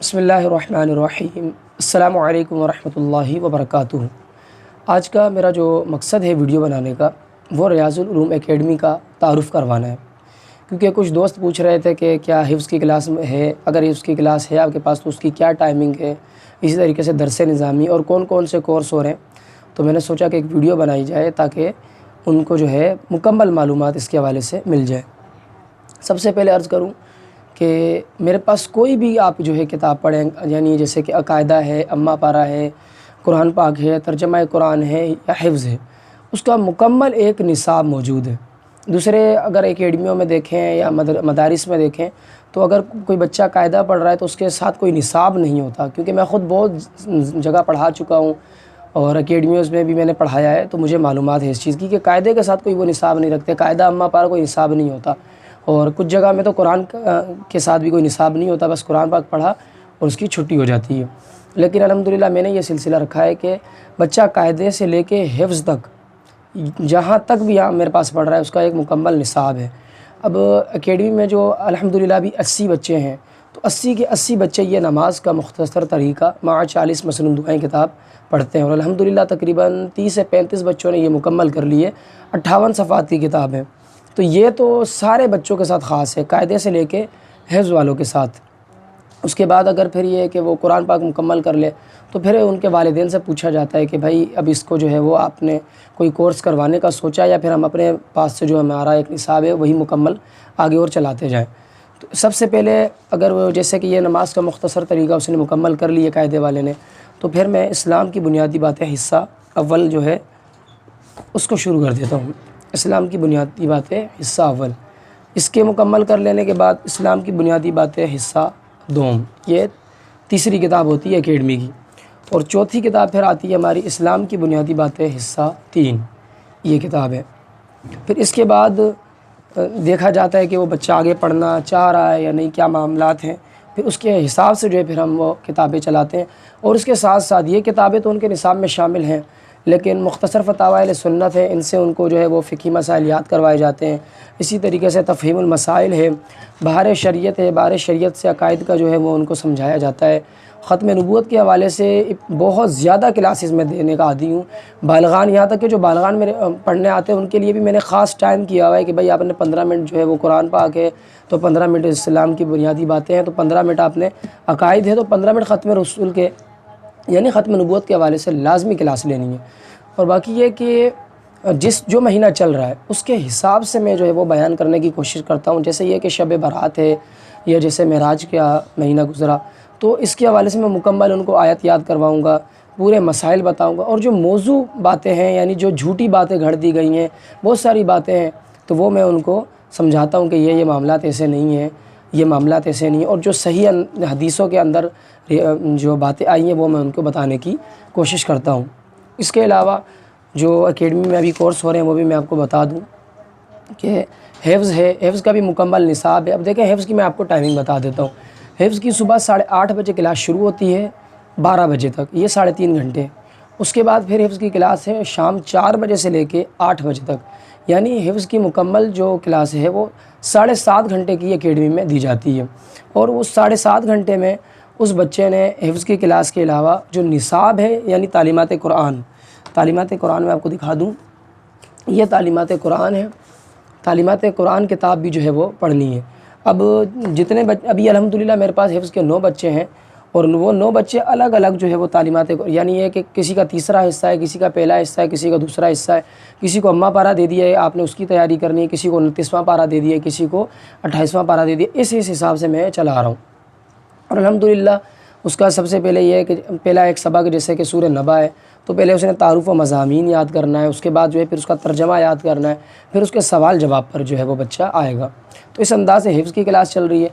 بسم اللہ الرحمن الرحیم۔ السلام علیکم ورحمۃ اللہ وبرکاتہ۔ آج کا میرا جو مقصد ہے ویڈیو بنانے کا وہ ریاض العلوم اکیڈمی کا تعارف کروانا ہے، کیونکہ کچھ دوست پوچھ رہے تھے کہ کیا حفظ کی کلاس ہے، اگر حفظ کی کلاس ہے آپ کے پاس تو اس کی کیا ٹائمنگ ہے، اسی طریقے سے درس نظامی اور کون کون سے کورس ہو رہے ہیں۔ تو میں نے سوچا کہ ایک ویڈیو بنائی جائے تاکہ ان کو جو ہے مکمل معلومات اس کے حوالے سے مل جائے۔ سب سے پہلے عرض کروں کہ میرے پاس کوئی بھی آپ جو ہے کتاب پڑھیں، یعنی جیسے کہ عقائدہ ہے، امہ پارہ ہے، قرآن پاک ہے، ترجمہ قرآن ہے یا حفظ ہے، اس کا مکمل ایک نصاب موجود ہے۔ دوسرے اگر اکیڈمیوں میں دیکھیں یا مدارس میں دیکھیں تو اگر کوئی بچہ قاعدہ پڑھ رہا ہے تو اس کے ساتھ کوئی نصاب نہیں ہوتا، کیونکہ میں خود بہت جگہ پڑھا چکا ہوں اور اکیڈمیوز میں بھی میں نے پڑھایا ہے، تو مجھے معلومات ہے اس چیز کی کہ قاعدے کے ساتھ کوئی وہ نصاب نہیں رکھتے، قاعدہ امہ پارہ کوئی نصاب نہیں ہوتا۔ اور کچھ جگہ میں تو قرآن کے ساتھ بھی کوئی نصاب نہیں ہوتا، بس قرآن پاک پڑھا اور اس کی چھٹی ہو جاتی ہے۔ لیکن الحمدللہ میں نے یہ سلسلہ رکھا ہے کہ بچہ قاعدے سے لے کے حفظ تک جہاں تک بھی میرے پاس پڑھ رہا ہے اس کا ایک مکمل نصاب ہے۔ اب اکیڈمی میں جو الحمدللہ بھی 80 بچے ہیں، تو 80 کے 80 بچے یہ نماز کا مختصر طریقہ مع 40 مسنون دعائیں کتاب پڑھتے ہیں، اور الحمدللہ تقریباً 30 سے 35 بچوں نے یہ مکمل کر لی ہے۔ 58 صفحات کی کتاب ہے، تو یہ تو سارے بچوں کے ساتھ خاص ہے، قاعدے سے لے کے حفظ والوں کے ساتھ۔ اس کے بعد اگر پھر یہ کہ وہ قرآن پاک مکمل کر لے تو پھر ان کے والدین سے پوچھا جاتا ہے کہ بھائی اب اس کو جو ہے وہ آپ نے کوئی کورس کروانے کا سوچا یا پھر ہم اپنے پاس سے جو ہمارا ایک نصاب ہے وہی مکمل آگے اور چلاتے جائیں۔ تو سب سے پہلے اگر وہ جیسے کہ یہ نماز کا مختصر طریقہ اس نے مکمل کر لی ہے قاعدے والے نے، تو پھر میں اسلام کی بنیادی باتیں حصہ اول جو ہے اس کو شروع کر دیتا ہوں۔ اسلام کی بنیادی باتیں حصہ اول، اس کے مکمل کر لینے کے بعد اسلام کی بنیادی باتیں حصہ دوم، یہ تیسری کتاب ہوتی ہے اکیڈمی کی، اور چوتھی کتاب پھر آتی ہے ہماری اسلام کی بنیادی باتیں حصہ 3، یہ کتاب ہے۔ پھر اس کے بعد دیکھا جاتا ہے کہ وہ بچہ آگے پڑھنا چاہ رہا ہے یا نہیں، کیا معاملات ہیں، پھر اس کے حساب سے جو ہے پھر ہم وہ کتابیں چلاتے ہیں۔ اور اس کے ساتھ ساتھ یہ کتابیں تو ان کے نصاب میں شامل ہیں، لیکن مختصر فتاوی اہل سنت ہے، ان سے ان کو جو ہے وہ فقہی مسائل یاد کروائے جاتے ہیں۔ اسی طریقے سے تفہیم المسائل ہے، بہار شریعت ہے، بہار شریعت سے عقائد کا جو ہے وہ ان کو سمجھایا جاتا ہے۔ ختم نبوت کے حوالے سے بہت زیادہ کلاسز میں دینے کا عادی ہوں، بالغان یہاں تک کہ جو بالغان میرے پڑھنے آتے ہیں ان کے لیے بھی میں نے خاص ٹائم کیا ہوا ہے کہ بھائی آپ نے 15 منٹ جو ہے وہ قرآن پاک ہے تو 15 منٹ اسلام کی بنیادی باتیں ہیں تو 15 منٹ آپ نے عقائد ہے تو 15 منٹ ختم رسول کے یعنی ختم نبوت کے حوالے سے لازمی کلاس لینی ہے۔ اور باقی یہ کہ جو مہینہ چل رہا ہے اس کے حساب سے میں جو ہے وہ بیان کرنے کی کوشش کرتا ہوں، جیسے یہ کہ شب برات ہے یا جیسے معراج کا مہینہ گزرا تو اس کے حوالے سے میں مکمل ان کو آیت یاد کرواؤں گا، پورے مسائل بتاؤں گا، اور جو موضوع باتیں ہیں یعنی جو جھوٹی باتیں گھڑ دی گئی ہیں بہت ساری باتیں ہیں تو وہ میں ان کو سمجھاتا ہوں کہ یہ معاملات ایسے نہیں ہیں، یہ معاملات ایسے نہیں ہیں، اور جو صحیح حدیثوں کے اندر جو باتیں آئی ہیں وہ میں ان کو بتانے کی کوشش کرتا ہوں۔ اس کے علاوہ جو اکیڈمی میں ابھی کورس ہو رہے ہیں وہ بھی میں آپ کو بتا دوں کہ حفظ ہے، حفظ کا بھی مکمل نصاب ہے۔ اب دیکھیں حفظ کی میں آپ کو ٹائمنگ بتا دیتا ہوں۔ حفظ کی صبح 8:30 بجے کلاس شروع ہوتی ہے 12 بجے تک، یہ 3.5 گھنٹے۔ اس کے بعد پھر حفظ کی کلاس ہے شام 4 بجے سے لے کے 8 بجے تک، یعنی حفظ کی مکمل جو کلاس ہے وہ 7.5 گھنٹے کی اکیڈمی میں دی جاتی ہے، اور اس 7.5 گھنٹے میں اس بچے نے حفظ کی کلاس کے علاوہ جو نصاب ہے یعنی تعلیمات قرآن میں آپ کو دکھا دوں، یہ تعلیمات قرآن ہے، تعلیمات قرآن کتاب بھی جو ہے وہ پڑھنی ہے۔ اب جتنے ابھی الحمدللہ میرے پاس حفظ کے 9 بچے ہیں، اور وہ 9 بچے الگ الگ جو ہے وہ تعلیمات یعنی یہ کہ کسی کا تیسرا حصہ ہے، کسی کا پہلا حصہ ہے، کسی کا دوسرا حصہ ہے، کسی کو امہ پارہ دے دیا ہے آپ نے اس کی تیاری کرنی ہے، کسی کو 29واں پارہ دے دیا ہے، کسی کو 28واں پارہ دے دیا، اس حساب سے میں چلا رہا ہوں۔ اور الحمدللہ اس کا سب سے پہلے یہ ہے کہ پہلا ایک سبق جیسے کہ سورہ نبا ہے تو پہلے اس نے تعارف و مضامین یاد کرنا ہے، اس کے بعد جو ہے پھر اس کا ترجمہ یاد کرنا ہے، پھر اس کے سوال جواب پر جو ہے وہ بچہ آئے گا۔ تو اس انداز سے حفظ کی کلاس چل رہی ہے،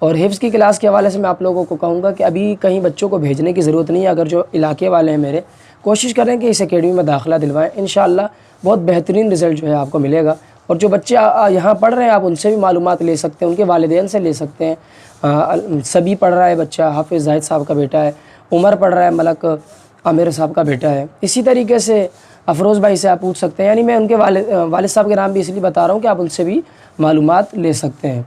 اور حفظ کی کلاس کے حوالے سے میں آپ لوگوں کو کہوں گا کہ ابھی کہیں بچوں کو بھیجنے کی ضرورت نہیں ہے، اگر جو علاقے والے ہیں میرے کوشش کریں کہ اس اکیڈمی میں داخلہ دلوائیں، انشاءاللہ بہت بہترین رزلٹ جو ہے آپ کو ملے گا۔ اور جو بچے یہاں پڑھ رہے ہیں آپ ان سے بھی معلومات لے سکتے ہیں، ان کے والدین سے لے سکتے ہیں۔ سبھی پڑھ رہا ہے بچہ، حافظ زاہد صاحب کا بیٹا ہے، عمر پڑھ رہا ہے، ملک عامر صاحب کا بیٹا ہے، اسی طریقے سے افروز بھائی سے آپ پوچھ سکتے ہیں، یعنی میں ان کے والد صاحب کے نام بھی اس لیے بتا رہا ہوں کہ آپ ان سے بھی معلومات لے سکتے ہیں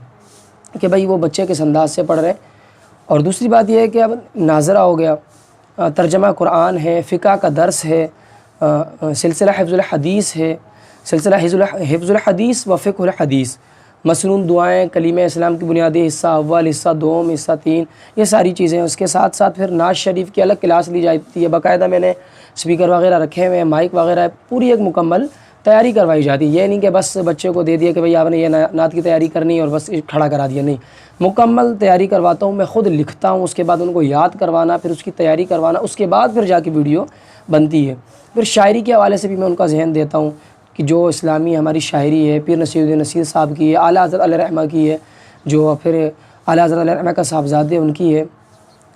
کہ بھائی وہ بچے کس انداز سے پڑھ رہے ہیں۔ اور دوسری بات یہ ہے کہ اب ناظرہ ہو گیا، ترجمہ قرآن ہے، فقہ کا درس ہے، سلسلہ حفظ الحدیث ہے، سلسلہ حفظ الحدیث و فقہ الحدیث، مسنون دعائیں، کلمہ اسلام کی بنیادی حصہ اول، حصہ دوم، حصہ تین، یہ ساری چیزیں ہیں۔ اس کے ساتھ ساتھ پھر نعت شریف کی الگ کلاس لی جاتی ہے، باقاعدہ میں نے اسپیکر وغیرہ رکھے ہوئے ہیں، مائک وغیرہ ہے، پوری ایک مکمل تیاری کروائی جاتی ہے۔ یہ نہیں کہ بس بچے کو دے دیا کہ بھئی آپ نے یہ نعت کی تیاری کرنی ہے اور بس کھڑا کرا دیا، نہیں، مکمل تیاری کرواتا ہوں، میں خود لکھتا ہوں، اس کے بعد ان کو یاد کروانا، پھر اس کی تیاری کروانا، اس کے بعد پھر جا کے ویڈیو بنتی ہے۔ پھر شاعری کے حوالے سے بھی میں ان کا ذہن دیتا ہوں کہ جو اسلامی ہماری شاعری ہے، پیر نصیر الدین نصیر صاحب کی ہے، اعلیٰ حضرت علیہ رحمہ کی ہے، جو پھر اعلیٰ حضرت علیہ رحمہ کا صاحبزادے ان کی ہے،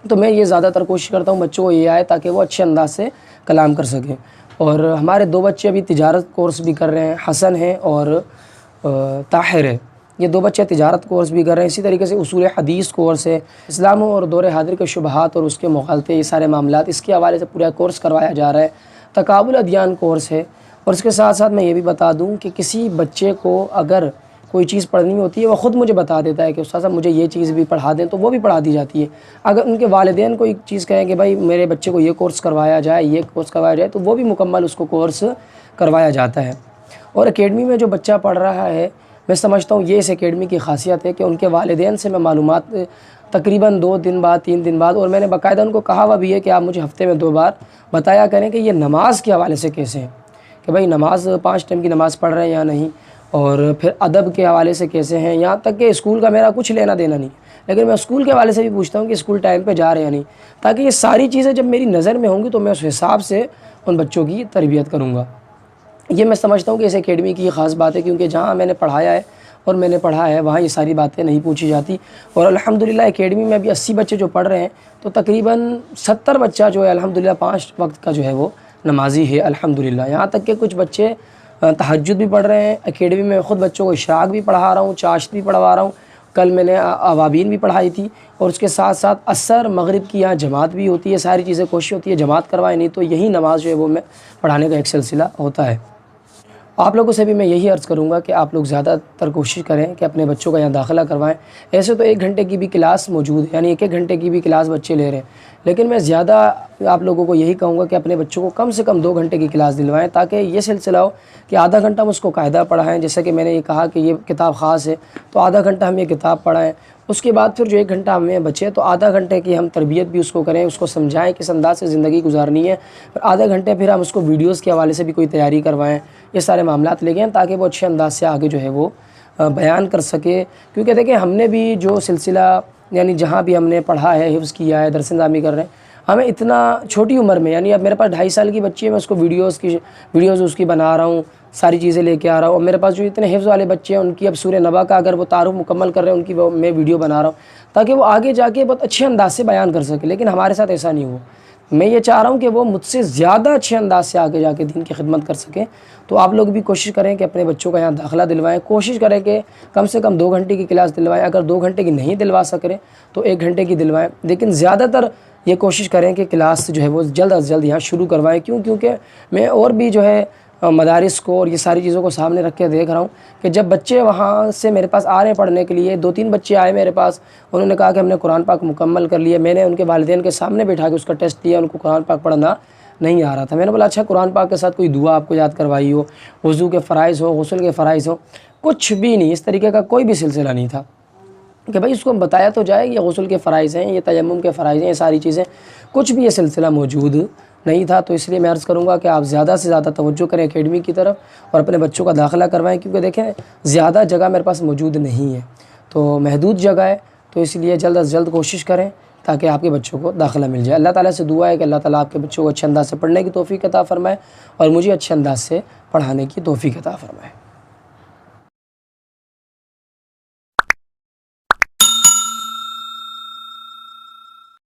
تو میں یہ زیادہ تر کوشش کرتا ہوں بچوں کو یہ آئے تاکہ وہ اچھے انداز سے کلام کر سکیں۔ اور ہمارے 2 بچے ابھی تجارت کورس بھی کر رہے ہیں، حسن ہے اور طاہر ہے، یہ 2 بچے تجارت کورس بھی کر رہے ہیں۔ اسی طریقے سے اصول حدیث کورس ہے، اسلام اور دور حاضر کے شبہات اور اس کے مغالطے، یہ سارے معاملات، اس کے حوالے سے پورا کورس کروایا جا رہا ہے۔ تقابل ادیان کورس ہے۔ اور اس کے ساتھ ساتھ میں یہ بھی بتا دوں کہ کسی بچے کو اگر کوئی چیز پڑھنی ہوتی ہے وہ خود مجھے بتا دیتا ہے کہ استاد صاحب مجھے یہ چیز بھی پڑھا دیں، تو وہ بھی پڑھا دی جاتی ہے۔ اگر ان کے والدین کوئی چیز کہیں کہ بھائی میرے بچے کو یہ کورس کروایا جائے، یہ کورس کروایا جائے، تو وہ بھی مکمل اس کو کورس کروایا جاتا ہے۔ اور اکیڈمی میں جو بچہ پڑھ رہا ہے، میں سمجھتا ہوں یہ اس اکیڈمی کی خاصیت ہے کہ ان کے والدین سے میں معلومات تقریباً 2 دن بعد 3 دن بعد، اور میں نے باقاعدہ ان کو کہا ہوا بھی ہے کہ آپ مجھے ہفتے میں 2 بار بتایا کریں کہ یہ نماز کے حوالے سے کیسے ہیں، کہ بھائی نماز 5 ٹائم کی نماز پڑھ رہے ہیں یا نہیں، اور پھر ادب کے حوالے سے کیسے ہیں، یہاں تک کہ اسکول کا میرا کچھ لینا دینا نہیں، لیکن میں اسکول کے حوالے سے بھی پوچھتا ہوں کہ اسکول ٹائم پہ جا رہے ہیں یا نہیں، تاکہ یہ ساری چیزیں جب میری نظر میں ہوں گی تو میں اس حساب سے ان بچوں کی تربیت کروں گا۔ یہ میں سمجھتا ہوں کہ اس اکیڈمی کی خاص بات ہے، کیونکہ جہاں میں نے پڑھایا ہے اور میں نے پڑھا ہے وہاں یہ ساری باتیں نہیں پوچھی جاتی۔ اور الحمدللہ اکیڈمی میں ابھی 80 بچے جو پڑھ رہے ہیں، تو تقریباً 70 بچہ جو ہے الحمدللہ 5 وقت کا جو ہے وہ نمازی ہے الحمدللہ۔ یہاں تک کہ کچھ بچے تہجد بھی پڑھ رہے ہیں اکیڈمی میں، خود بچوں کو اشراق بھی پڑھا رہا ہوں، چاشت بھی پڑھوا رہا ہوں، کل میں نے اوابین بھی پڑھائی تھی، اور اس کے ساتھ ساتھ عصر مغرب کی یہاں جماعت بھی ہوتی ہے، ساری چیزیں کوشش ہوتی ہے جماعت کروائے، نہیں تو یہی نماز جو ہے وہ میں پڑھانے کا ایک سلسلہ ہوتا ہے۔ آپ لوگوں سے بھی میں یہی عرض کروں گا کہ آپ لوگ زیادہ تر کوشش کریں کہ اپنے بچوں کا یہاں داخلہ کروائیں۔ ایسے تو 1 گھنٹے کی بھی کلاس موجود ہے، یعنی 1 گھنٹے کی بھی کلاس بچے لے رہے ہیں، لیکن میں زیادہ آپ لوگوں کو یہی کہوں گا کہ اپنے بچوں کو کم سے کم 2 گھنٹے کی کلاس دلوائیں، تاکہ یہ سلسلہ ہو کہ آدھا گھنٹہ ہم اس کو قاعدہ پڑھائیں، جیسے کہ میں نے یہ کہا کہ یہ کتاب خاص ہے تو آدھا گھنٹہ ہم یہ کتاب پڑھائیں، اس کے بعد پھر جو 1 گھنٹہ ہمیں بچے تو آدھا گھنٹے کی ہم تربیت بھی اس کو کریں، اس کو سمجھائیں کس انداز سے زندگی گزارنی ہے، پھر آدھا گھنٹے پھر ہم اس کو ویڈیوز کے حوالے سے بھی کوئی تیاری کروائیں، یہ سارے معاملات لے گئے ہیں تاکہ وہ اچھے انداز سے آگے جو ہے وہ بیان کر سکے۔ کیونکہ دیکھیں ہم نے بھی جو سلسلہ یعنی جہاں بھی ہم نے پڑھا ہے، حفظ کیا ہے، درس نظامی کر رہے ہیں، ہمیں اتنا چھوٹی عمر میں، یعنی اب میرے پاس 2.5 سال کی بچی ہے، میں اس کو ویڈیوز اس کی بنا رہا ہوں، ساری چیزیں لے کے آ رہا ہوں، اور میرے پاس جو اتنے حفظ والے بچے ہیں ان کی اب سورہ نبا کا اگر وہ تعارف مکمل کر رہے ہیں ان کی میں ویڈیو بنا رہا ہوں تاکہ وہ آگے جا کے بہت اچھے انداز سے بیان کر سکے، لیکن ہمارے ساتھ ایسا نہیں ہوا۔ میں یہ چاہ رہا ہوں کہ وہ مجھ سے زیادہ اچھے انداز سے آگے جا کے دین کی خدمت کر سکیں، تو آپ لوگ بھی کوشش کریں کہ اپنے بچوں کا یہاں داخلہ دلوائیں، کوشش کریں کہ کم سے کم 2 گھنٹے کی کلاس دلوائیں، اگر 2 گھنٹے کی نہیں دلوا سکیں تو 1 گھنٹے کی دلوائیں، لیکن زیادہ تر یہ کوشش کریں کہ کلاس جو ہے وہ جلد از جلد یہاں شروع کروائیں۔ کیونکہ میں اور بھی جو ہے مدارس کو اور یہ ساری چیزوں کو سامنے رکھ کے دیکھ رہا ہوں کہ جب بچے وہاں سے میرے پاس آ رہے ہیں پڑھنے کے لیے، 2-3 بچے آئے میرے پاس، انہوں نے کہا کہ ہم نے قرآن پاک مکمل کر لیا، میں نے ان کے والدین کے سامنے بٹھا کے اس کا ٹیسٹ لیا، ان کو قرآن پاک پڑھنا نہیں آ رہا تھا، میں نے بولا اچھا قرآن پاک کے ساتھ کوئی دعا آپ کو یاد کروائی ہو، وضو کے فرائض ہو، غسل کے فرائض ہو، کچھ بھی نہیں، اس طریقے کا کوئی بھی سلسلہ نہیں تھا کہ بھائی اس کو بتایا تو جائے یہ غسل کے فرائض ہیں، یہ تیمم کے فرائض ہیں، یہ ساری چیزیں، کچھ بھی یہ سلسلہ موجود نہیں تھا۔ تو اس لیے میں عرض کروں گا کہ آپ زیادہ سے زیادہ توجہ کریں اکیڈمی کی طرف اور اپنے بچوں کا داخلہ کروائیں، کیونکہ دیکھیں زیادہ جگہ میرے پاس موجود نہیں ہے، تو محدود جگہ ہے، تو اس لیے جلد از جلد کوشش کریں تاکہ آپ کے بچوں کو داخلہ مل جائے۔ اللہ تعالیٰ سے دعا ہے کہ اللہ تعالیٰ آپ کے بچوں کو اچھے انداز سے پڑھنے کی توفیق عطا فرمائے اور مجھے اچھے انداز سے پڑھانے کی توفیق عطا فرمائے۔